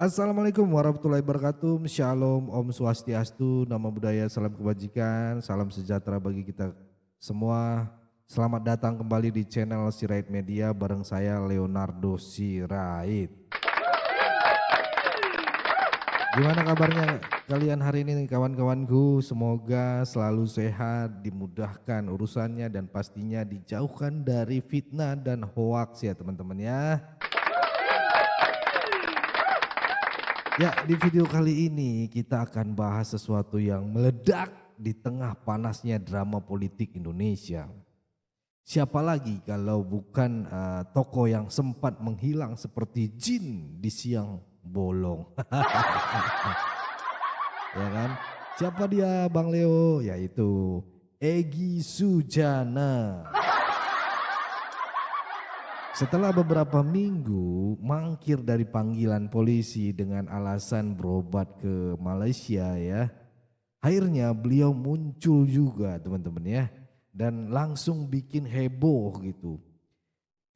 Assalamualaikum warahmatullahi wabarakatuh. Shalom, Om Swastiastu, Namo Buddhaya, salam kebajikan, salam sejahtera bagi kita semua. Selamat datang kembali di channel Sirait Media bareng saya Leonardo Sirait. Gimana kabarnya kalian hari ini kawan-kawanku? Semoga selalu sehat, dimudahkan urusannya dan pastinya dijauhkan dari fitnah dan hoaks ya teman-teman ya. Ya, di video kali ini kita akan bahas sesuatu yang meledak di tengah panasnya drama politik Indonesia. Siapa lagi kalau bukan tokoh yang sempat menghilang seperti jin di siang bolong. Ya kan? Siapa dia Bang Leo? Yaitu Egy Sujana. Setelah beberapa minggu mangkir dari panggilan polisi dengan alasan berobat ke Malaysia ya. Akhirnya beliau muncul juga teman-teman ya. Dan langsung bikin heboh gitu.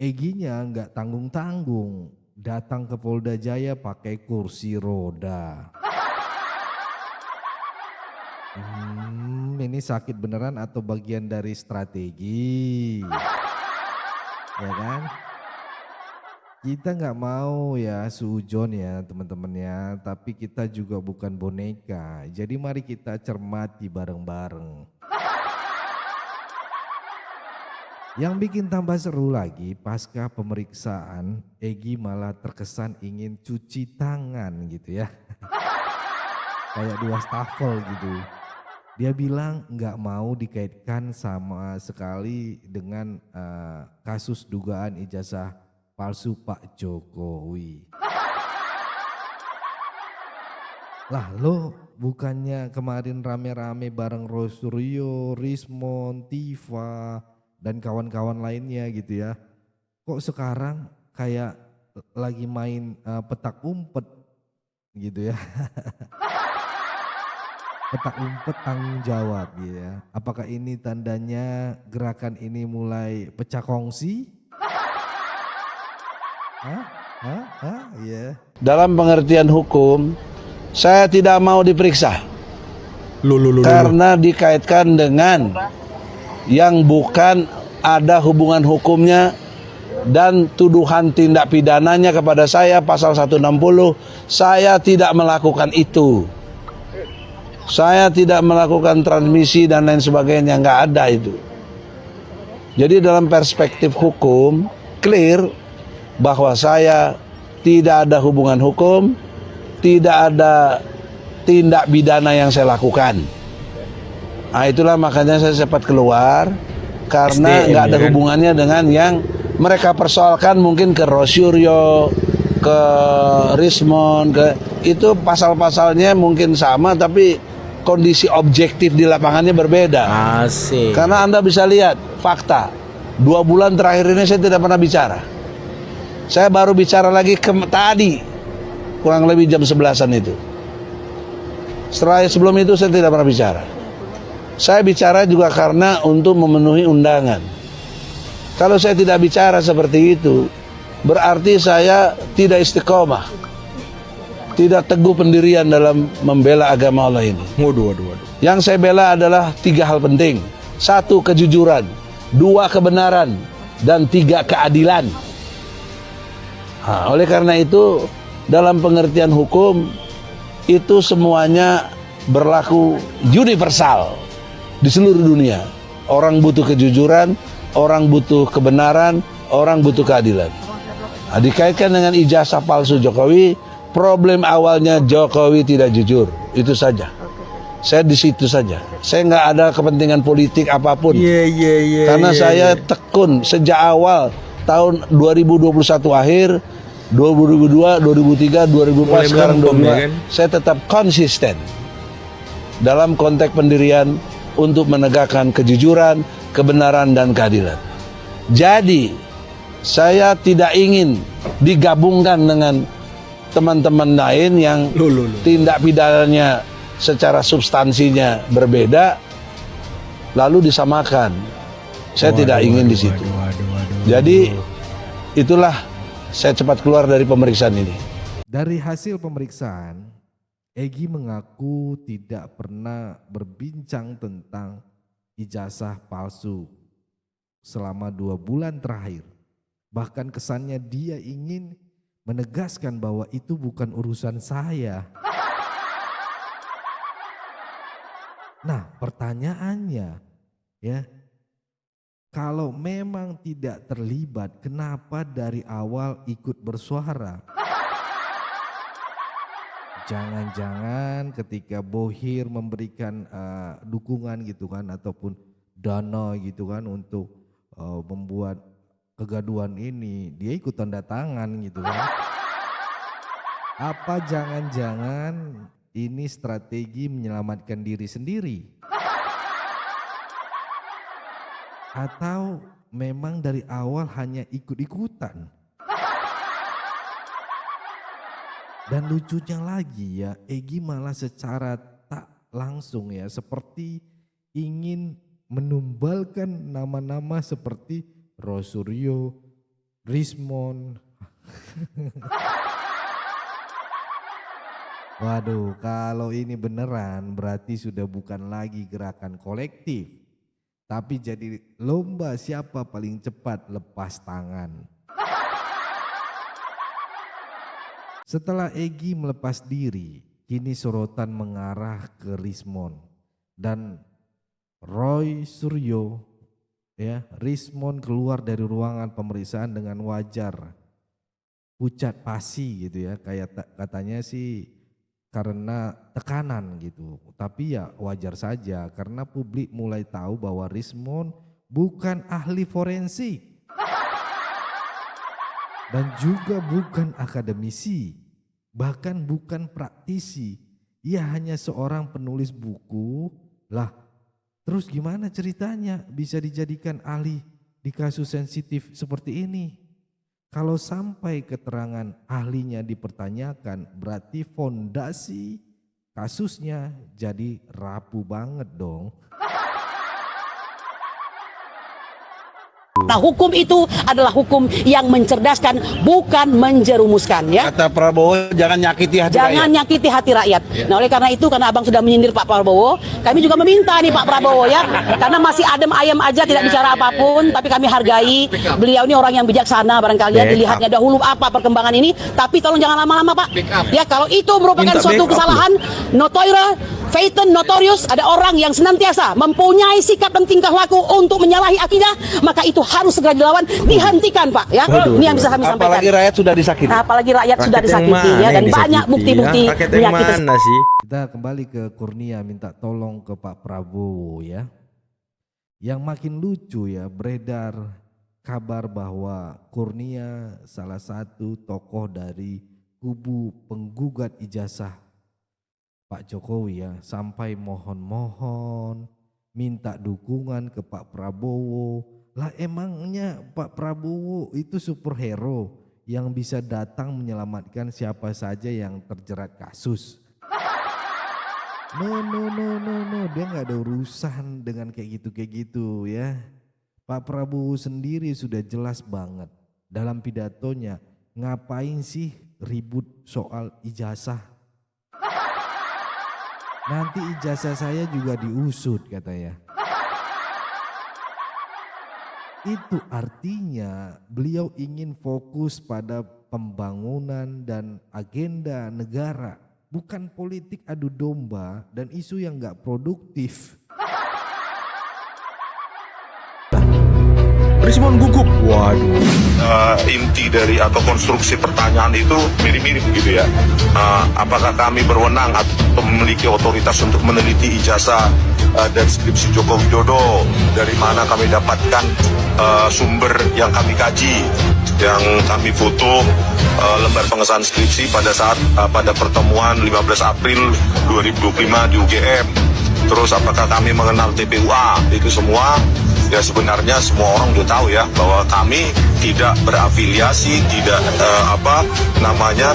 Egynya nggak tanggung-tanggung. Datang ke Polda Jaya pakai kursi roda. Ini sakit beneran atau bagian dari strategi? Ya kan? Kita nggak mau ya suujon ya teman-teman ya, tapi kita juga bukan boneka. Jadi mari kita cermati bareng-bareng. Yang bikin tambah seru lagi pasca pemeriksaan, Egy malah terkesan ingin cuci tangan gitu ya. Kayak di wastafel gitu. Dia bilang nggak mau dikaitkan sama sekali dengan kasus dugaan ijazah palsu Pak Jokowi. Lah lo bukannya kemarin rame-rame bareng Rosuryo, Rismon, Tifa dan kawan-kawan lainnya gitu ya. Kok sekarang kayak lagi main petak umpet gitu ya. Petak umpet tanggung jawab ya. Apakah ini tandanya gerakan ini mulai pecah kongsi? Yeah. Dalam pengertian hukum, saya tidak mau diperiksa karena dikaitkan dengan yang bukan ada hubungan hukumnya dan tuduhan tindak pidananya kepada saya pasal 160. Saya tidak melakukan itu. Saya tidak melakukan transmisi dan lain sebagainya, nggak ada itu. Jadi dalam perspektif hukum clear bahwa saya tidak ada hubungan hukum, tidak ada tindak pidana yang saya lakukan. Nah itulah makanya saya sempat keluar karena nggak ada hubungannya dengan yang mereka persoalkan, mungkin ke Rosuryo, ke Rismon, itu pasal-pasalnya mungkin sama tapi kondisi objektif di lapangannya berbeda. Asik. Karena Anda bisa lihat fakta, 2 bulan terakhir ini saya tidak pernah bicara. Saya baru bicara lagi tadi, kurang lebih jam 11-an itu. Setelah sebelum itu saya tidak pernah bicara. Saya bicara juga karena untuk memenuhi undangan. Kalau saya tidak bicara seperti itu, berarti saya tidak istiqomah, tidak teguh pendirian dalam membela agama Allah ini. Waduh. Yang saya bela adalah 3 hal penting. 1, kejujuran. 2, kebenaran. Dan 3, keadilan. Nah, oleh karena itu, dalam pengertian hukum, itu semuanya berlaku universal di seluruh dunia. Orang butuh kejujuran, orang butuh kebenaran, orang butuh keadilan. Nah, dikaitkan dengan ijazah palsu Jokowi, problem awalnya Jokowi tidak jujur, itu saja. Saya di situ saja. Saya nggak ada kepentingan politik apapun. Karena saya tekun sejak awal tahun 2021 akhir, 2002, 2003, 2004, sekarang 2022, kan? Saya tetap konsisten dalam konteks pendirian untuk menegakkan kejujuran, kebenaran, dan keadilan. Jadi, saya tidak ingin digabungkan dengan teman-teman lain yang tindak pidananya secara substansinya berbeda, lalu disamakan. Saya tidak ingin di situ. Jadi, itulah saya cepat keluar dari pemeriksaan ini. Dari hasil pemeriksaan, Egy mengaku tidak pernah berbincang tentang ijazah palsu selama 2 bulan terakhir. Bahkan kesannya dia ingin menegaskan bahwa itu bukan urusan saya. Nah, pertanyaannya ya, kalau memang tidak terlibat, kenapa dari awal ikut bersuara? Jangan-jangan ketika Bohir memberikan dukungan gitu kan, ataupun dana gitu kan untuk membuat kegaduhan ini, dia ikut tanda tangan gitu kan. Apa jangan-jangan ini strategi menyelamatkan diri sendiri? Atau memang dari awal hanya ikut-ikutan? Dan lucunya lagi ya, Egy malah secara tak langsung ya seperti ingin menumbalkan nama-nama seperti Rosuryo, Rismon. Waduh, kalau ini beneran berarti sudah bukan lagi gerakan kolektif, tapi jadi lomba siapa paling cepat lepas tangan. Setelah Egy melepas diri, kini sorotan mengarah ke Rismon dan Roy Suryo. Ya, Rismon keluar dari ruangan pemeriksaan dengan wajar, pucat pasi gitu ya, kayak katanya sih karena tekanan gitu. Tapi ya wajar saja karena publik mulai tahu bahwa Rismon bukan ahli forensik. Dan juga bukan akademisi, bahkan bukan praktisi. Ia hanya seorang penulis buku. Lah, terus gimana ceritanya bisa dijadikan ahli di kasus sensitif seperti ini? Kalau sampai keterangan ahlinya dipertanyakan, berarti fondasi kasusnya jadi rapuh banget dong. Nah, hukum itu adalah hukum yang mencerdaskan, bukan menjerumuskan, ya. Kata Prabowo, jangan nyakiti hati Jangan rakyat. nyakiti hati rakyat. Nah, oleh karena itu, karena abang sudah menyindir Pak Prabowo, kami juga meminta nih Pak Prabowo ya, karena masih adem ayam aja tidak bicara apapun, tapi kami hargai beliau ini orang yang bijaksana barangkali ya, dilihatnya dahulu apa perkembangan ini, tapi tolong jangan lama-lama Pak. Ya, kalau itu merupakan Minta suatu backup kesalahan, Faton notorious, ada orang yang senantiasa mempunyai sikap dan tingkah laku untuk menyalahi akidah, maka itu harus segera dilawan, dihentikan Pak ya. Ini yang bisa kami sampaikan. Apalagi rakyat sudah disakiti. Apalagi rakyat sudah disakiti ya, dan banyak bukti-bukti menyakiti. Kita kembali ke Kurnia minta tolong ke Pak Prabowo ya. Yang makin lucu ya, beredar kabar bahwa Kurnia salah satu tokoh dari kubu penggugat ijazah Pak Jokowi ya, sampai mohon-mohon minta dukungan ke Pak Prabowo. Lah emangnya Pak Prabowo itu superhero yang bisa datang menyelamatkan siapa saja yang terjerat kasus? No, dia nggak ada urusan dengan kayak gitu ya. Pak Prabowo sendiri sudah jelas banget dalam pidatonya, ngapain sih ribut soal ijazah? Nanti ijazah saya juga diusut katanya. Itu artinya beliau ingin fokus pada pembangunan dan agenda negara, bukan politik adu domba dan isu yang gak produktif. Rismon gugup. Waduh. Inti dari atau konstruksi pertanyaan itu mirip-mirip gitu ya. Apakah kami berwenang atau memiliki otoritas untuk meneliti ijazah dan skripsi Joko Widodo? Dari mana kami dapatkan sumber yang kami kaji, yang kami foto lembar pengesahan skripsi pada saat pada pertemuan 15 April 2025 di UGM. Terus apakah kami mengenal TPUA? Itu semua ya sebenarnya semua orang udah tahu ya bahwa kami tidak berafiliasi, tidak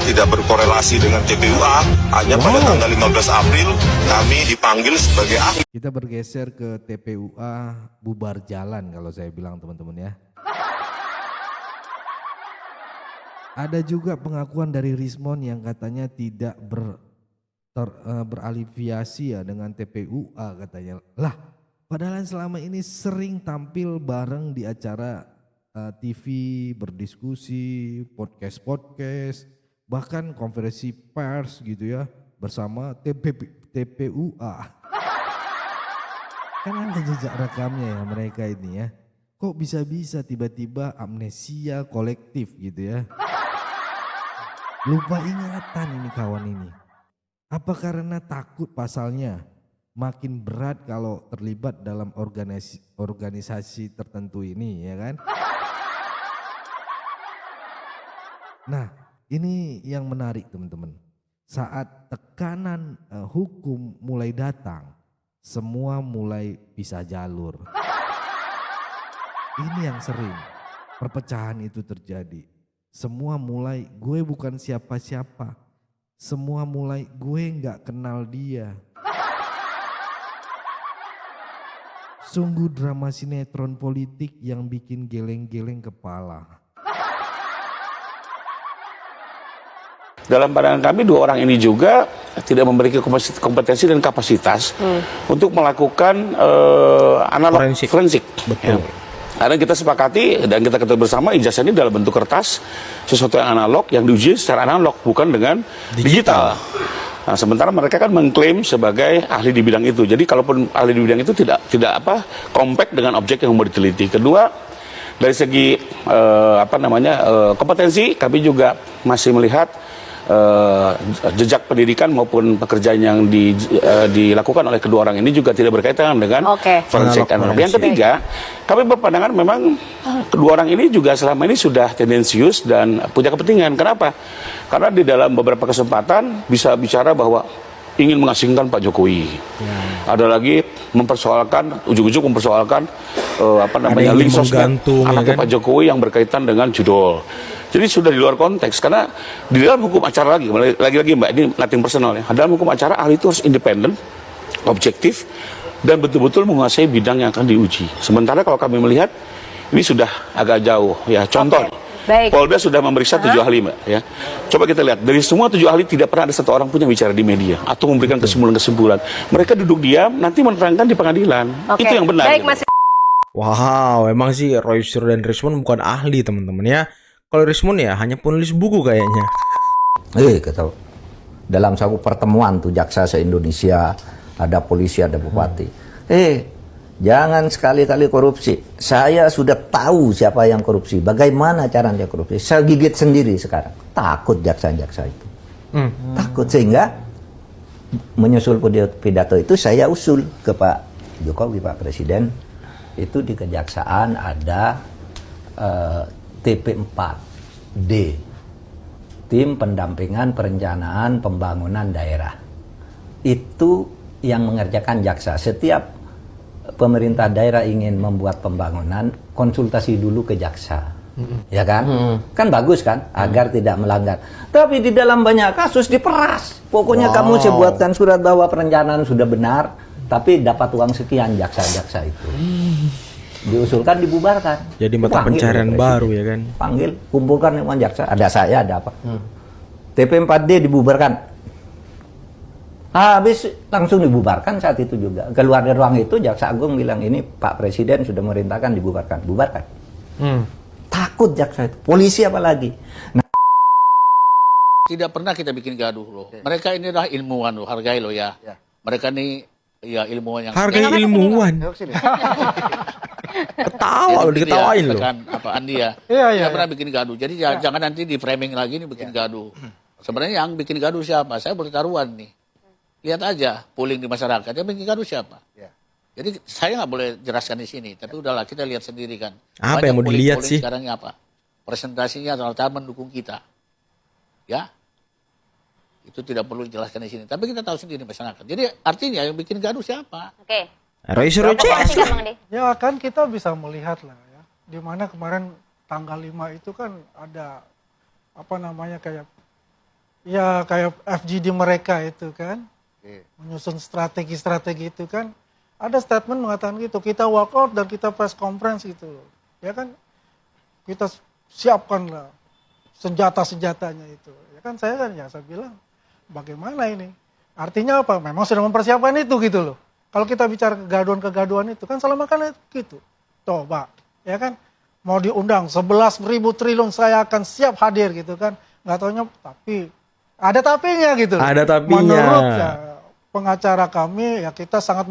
tidak berkorelasi dengan TPUA. Hanya pada tanggal 15 April kami dipanggil sebagai ahli. Kita bergeser ke TPUA bubar jalan kalau saya bilang teman-teman ya. Ada juga pengakuan dari Rismon yang katanya tidak beraliviasi ya dengan TPUA katanya. Lah, padahal selama ini sering tampil bareng di acara TV, berdiskusi, podcast, bahkan konferensi pers gitu ya bersama TPUA. Kan ada jejak rekamnya ya mereka ini ya. Kok bisa-bisa tiba-tiba amnesia kolektif gitu ya. Lupa ingatan ini kawan ini. Apa karena takut pasalnya makin berat kalau terlibat dalam organisasi tertentu ini ya kan? Nah ini yang menarik teman-teman. Saat tekanan hukum mulai datang, semua mulai pisah jalur. Ini yang sering perpecahan itu terjadi. Semua mulai gue bukan siapa-siapa. Semua mulai gue nggak kenal dia. Sungguh drama sinetron politik yang bikin geleng-geleng kepala. Dalam pandangan kami dua orang ini juga tidak memiliki kompetensi dan kapasitas untuk melakukan analog forensik. Betul. Ya. Karena kita sepakati dan kita ketahui bersama ijazah ini dalam bentuk kertas, sesuatu yang analog yang diuji secara analog bukan dengan digital. Nah, sementara mereka kan mengklaim sebagai ahli di bidang itu. Jadi kalaupun ahli di bidang itu tidak compact dengan objek yang mau diteliti. Kedua, dari segi kompetensi kami juga masih melihat jejak pendidikan maupun pekerjaan yang dilakukan oleh kedua orang ini juga tidak berkaitan dengan forensik analog. Yang ketiga, kami berpandangan memang kedua orang ini juga selama ini sudah tendensius dan punya kepentingan. Kenapa? Karena di dalam beberapa kesempatan bisa bicara bahwa ingin mengasingkan Pak Jokowi. Ada lagi mempersoalkan, ujug-ujug mempersoalkan link sosmed anaknya Pak Jokowi yang berkaitan dengan judul. Jadi sudah di luar konteks, karena di dalam hukum acara lagi-lagi Mbak, ini nothing personal ya. Dalam hukum acara ahli itu harus independen, objektif, dan betul-betul menguasai bidang yang akan diuji. Sementara kalau kami melihat ini sudah agak jauh ya. Contoh, Polda sudah memeriksa 7 ahli Mbak ya. Coba kita lihat, dari semua 7 ahli tidak pernah ada satu orang pun yang bicara di media atau memberikan kesimpulan-kesimpulan. Mereka duduk diam, nanti menerangkan di pengadilan. Itu yang benar. Gitu. Wow, emang sih Royster dan Rismon bukan ahli teman-teman ya. Kalau Rismon ya hanya penulis buku kayaknya. Kata dalam satu pertemuan tuh jaksa se-Indonesia, ada polisi, ada bupati. Jangan sekali-kali korupsi. Saya sudah tahu siapa yang korupsi, bagaimana cara dia korupsi. Saya gigit sendiri sekarang. Takut jaksa-jaksa itu. Takut, sehingga menyusul pidato itu saya usul ke Pak Jokowi, Pak Presiden. Itu di kejaksaan ada TP4D, Tim Pendampingan Perencanaan Pembangunan Daerah. Itu yang mengerjakan jaksa. Setiap pemerintah daerah ingin membuat pembangunan, konsultasi dulu ke jaksa. Ya kan? Kan bagus kan? Agar tidak melanggar. Tapi di dalam banyak kasus diperas. Pokoknya kamu saya buatkan surat bahwa perencanaan sudah benar, tapi dapat uang sekian jaksa-jaksa itu. Diusulkan dibubarkan. Jadi mata pencarian baru ya kan. Panggil, kumpulkan uang jaksa. Ada saya, ada apa. TP4D dibubarkan. Habis langsung dibubarkan saat itu juga. Keluar dari ruang itu jaksa agung bilang ini Pak Presiden sudah memerintahkan dibubarkan. Bubarkan. Takut jaksa itu. Polisi apalagi. Nah, tidak pernah kita bikin gaduh loh. Mereka ini adalah ilmuwan loh, hargai loh ya. Mereka ini ya ilmuwan yang hargai ilmuwan. Ketawa loh, diketawain loh. Apa Andi ya? Tidak pernah bikin gaduh. Jadi jangan nanti di framing lagi ini bikin gaduh. Sebenarnya yang bikin gaduh siapa? Saya boleh taruhan nih. Lihat aja polling di masyarakat. Yang bikin gaduh siapa? Jadi saya nggak boleh jelaskan di sini. Tapi udahlah kita lihat sendiri kan. Apa yang mau dilihat sih? Sekarang apa? Presentasinya rata-rata mendukung kita. Ya. Itu tidak perlu dijelaskan di sini. Tapi kita tahu sendiri masyarakat. Jadi artinya yang bikin gaduh siapa? Royster CS lah. Ya kan kita bisa melihat lah ya. Dimana kemarin tanggal 5 itu kan ada apa namanya kayak FGD mereka itu kan. Menyusun strategi-strategi itu kan. Ada statement mengatakan gitu, kita walk out dan kita press conference gitu. Ya kan kita siapkan lah senjata-senjatanya itu. Ya kan saya bilang bagaimana ini? Artinya apa? Memang sudah mempersiapkan itu gitu loh. Kalau kita bicara kegaduhan-kegaduhan itu kan selama kan gitu. Coba, ya kan? Mau diundang 11.000 triliun saya akan siap hadir gitu kan. Nggak taunya tapi ada tapinya gitu. Ada tapinya. Menurut ya, pengacara kami ya kita sangat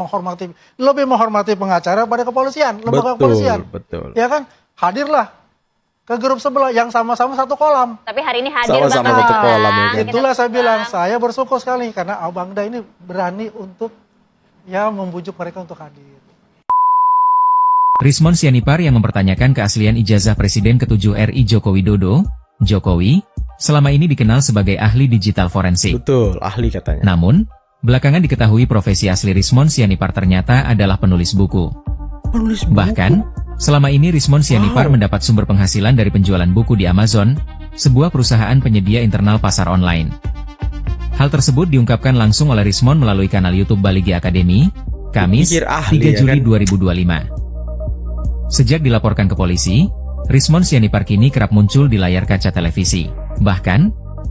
lebih menghormati pengacara pada kepolisian, lembaga kepolisian. Betul. Ya kan? Hadirlah ke grup sebelah yang sama-sama satu kolam. Tapi hari ini hadir Sama-sama Bang satu Rizwan. kolam ya kan? Itulah saya bilang, saya bersyukur sekali karena Abang Da ini berani untuk ya membujuk mereka untuk hadir. Rismon Sianipar yang mempertanyakan keaslian ijazah Presiden ke-7 RI Joko Widodo, Jokowi, selama ini dikenal sebagai ahli digital forensik. Betul, ahli katanya. Namun, belakangan diketahui profesi asli Rismon Sianipar ternyata adalah penulis buku. Penulis buku? Bahkan, selama ini Rismon Sianipar mendapat sumber penghasilan dari penjualan buku di Amazon, sebuah perusahaan penyedia internal pasar online. Hal tersebut diungkapkan langsung oleh Rismon melalui kanal YouTube Baligi Academy, Kamis, Pikir ahli, 3 Juli ya kan? 2025. Sejak dilaporkan ke polisi, Rismon Sianipar kini kerap muncul di layar kaca televisi. Bahkan,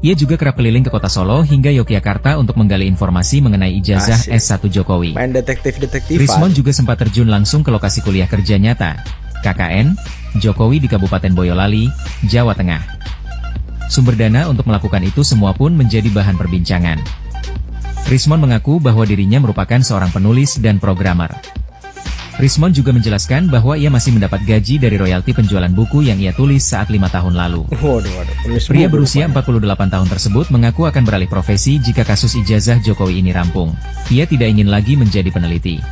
ia juga kerap keliling ke kota Solo hingga Yogyakarta untuk menggali informasi mengenai ijazah Asik. S1 Jokowi. Main detektif-detektifan. Rismon juga sempat terjun langsung ke lokasi kuliah kerja nyata, KKN, Jokowi di Kabupaten Boyolali, Jawa Tengah. Sumber dana untuk melakukan itu semua pun menjadi bahan perbincangan. Rismon mengaku bahwa dirinya merupakan seorang penulis dan programmer. Rismon juga menjelaskan bahwa ia masih mendapat gaji dari royalti penjualan buku yang ia tulis saat 5 tahun lalu. Waduh, penulis Pria buku berusia rupanya. 48 tahun tersebut mengaku akan beralih profesi jika kasus ijazah Jokowi ini rampung. Ia tidak ingin lagi menjadi peneliti.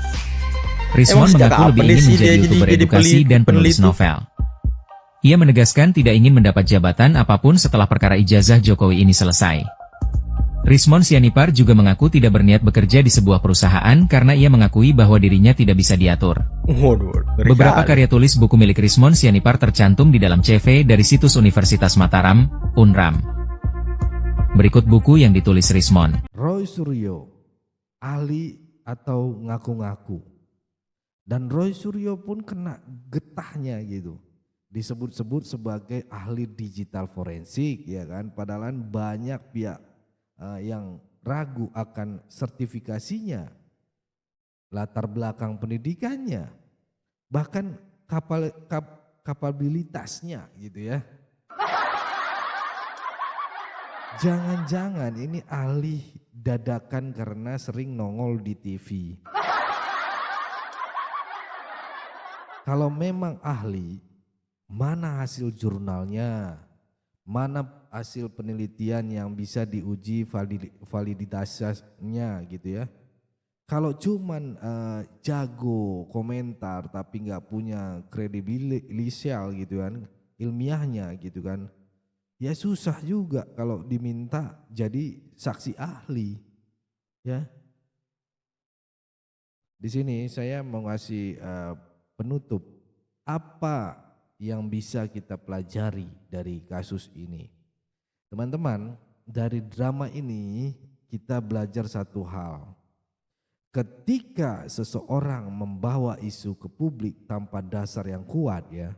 Rismon Emang sejak mengaku kapan lebih ingin sih menjadi dia YouTuber jadi edukasi dan penulis peneliti? novel. Ia menegaskan tidak ingin mendapat jabatan apapun setelah perkara ijazah Jokowi ini selesai. Rismon Sianipar juga mengaku tidak berniat bekerja di sebuah perusahaan karena ia mengakui bahwa dirinya tidak bisa diatur. Waduh, ngeri Beberapa kali. karya tulis buku milik Rismon Sianipar tercantum di dalam CV dari situs Universitas Mataram, Unram. Berikut buku yang ditulis Rismon. Roy Suryo, ahli atau ngaku-ngaku. Dan Roy Suryo pun kena getahnya gitu. Disebut-sebut sebagai ahli digital forensik, ya kan? Padahal banyak pihak yang ragu akan sertifikasinya, latar belakang pendidikannya, bahkan kapabilitasnya gitu ya. Jangan-jangan ini ahli dadakan karena sering nongol di TV. Kalau memang ahli, mana hasil jurnalnya? Mana hasil penelitian yang bisa diuji validitasnya gitu ya. Kalau cuman jago komentar tapi nggak punya kredibilitas gitu kan, ilmiahnya gitu kan, ya susah juga kalau diminta jadi saksi ahli ya. Di sini saya mau ngasih penutup apa yang bisa kita pelajari dari kasus ini. Teman-teman, dari drama ini kita belajar satu hal. Ketika seseorang membawa isu ke publik tanpa dasar yang kuat ya,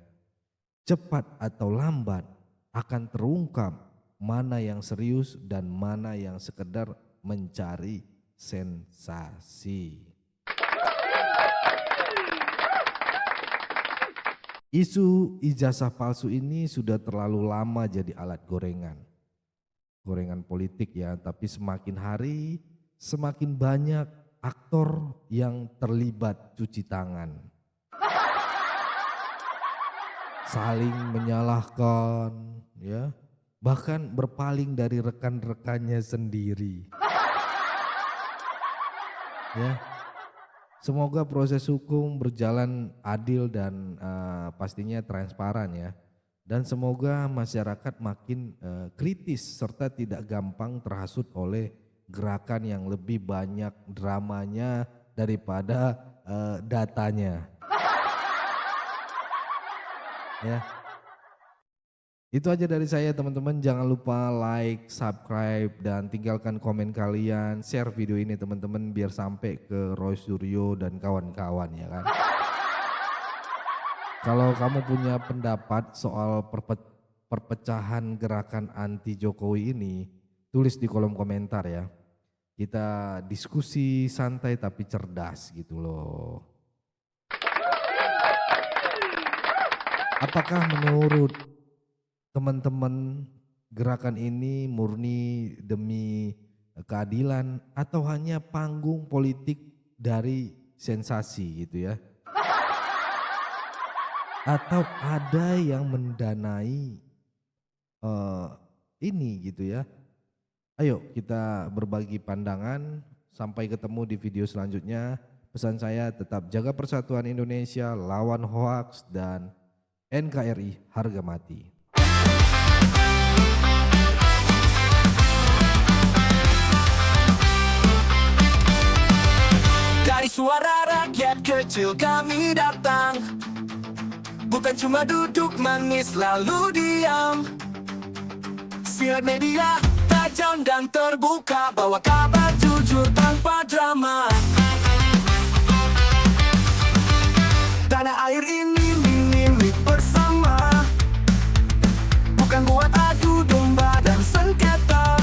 cepat atau lambat akan terungkap mana yang serius dan mana yang sekedar mencari sensasi. Isu ijazah palsu ini sudah terlalu lama jadi alat gorengan politik ya, tapi semakin hari semakin banyak aktor yang terlibat cuci tangan. Saling menyalahkan ya, bahkan berpaling dari rekan-rekannya sendiri. Ya. Semoga proses hukum berjalan adil dan pastinya transparan ya. Dan semoga masyarakat makin kritis serta tidak gampang terhasut oleh gerakan yang lebih banyak dramanya daripada datanya. Ya. Itu aja dari saya teman-teman, jangan lupa like, subscribe, dan tinggalkan komen kalian, share video ini teman-teman biar sampai ke Roy Suryo dan kawan-kawan ya kan. Kalau kamu punya pendapat soal perpecahan gerakan anti Jokowi ini, tulis di kolom komentar ya. Kita diskusi santai tapi cerdas gitu loh. Apakah menurut teman-teman gerakan ini murni demi keadilan atau hanya panggung politik dari sensasi gitu ya? Atau ada yang mendanai ini gitu ya? Ayo kita berbagi pandangan, sampai ketemu di video selanjutnya. Pesan saya tetap jaga persatuan Indonesia, lawan hoaks, dan NKRI harga mati. Dari suara rakyat kecil kami datang, bukan cuma duduk manis lalu diam. Siar media tajam dan terbuka, bawa kabar jujur tanpa drama. Tanah air ini milik bersama, bukan buat adu domba dan sengketa.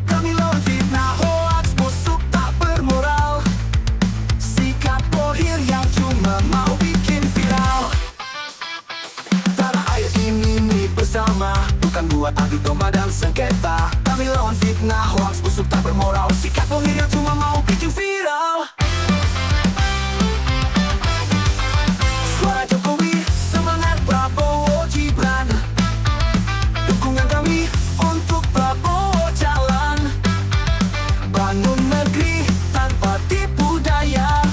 Kami lawan fitnah, hoaks, busuk tak bermoral, sikap bohir yang cuma mau bikin viral. Tanah air ini milik bersama, bukan buat adu domba dan sengketa. Kami lawan fitnah, hoaks, busuk tak bermoral, sikap bohir yang cuma mau bikin viral. Suara Jokowi, semangat Prabowo Gibran, dukungan kami untuk Prabowo jalan. Bangun negeri tanpa tipu daya,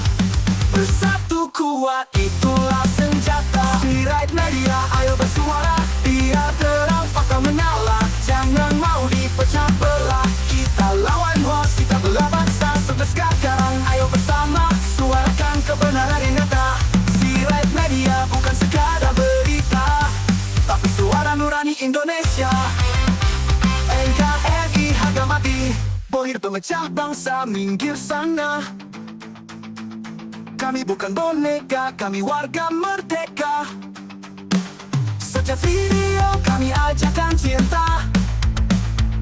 bersatu kuat itulah senjata. Sirait media, ayo bersuara, biar terang fakta menyala. Jangan mau dipecah belah, kita lawan hoaks, kita belah bangsa sampai sekarang. Ayo bersama, suarakan kebenaran yang nyata. Sirait media bukan sekadar berita, tapi suara nurani Indonesia. NKRI harga mati, bohir pemecah bangsa minggir sana. Kami bukan boneka, kami warga merdeka. Setiap video kami ajarkan cinta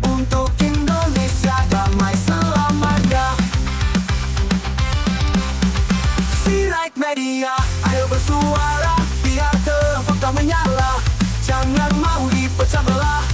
untuk Indonesia damai selamanya. Sirait media, ayo bersuara, biar terang fakta menyala. Jangan mau dipecah belah,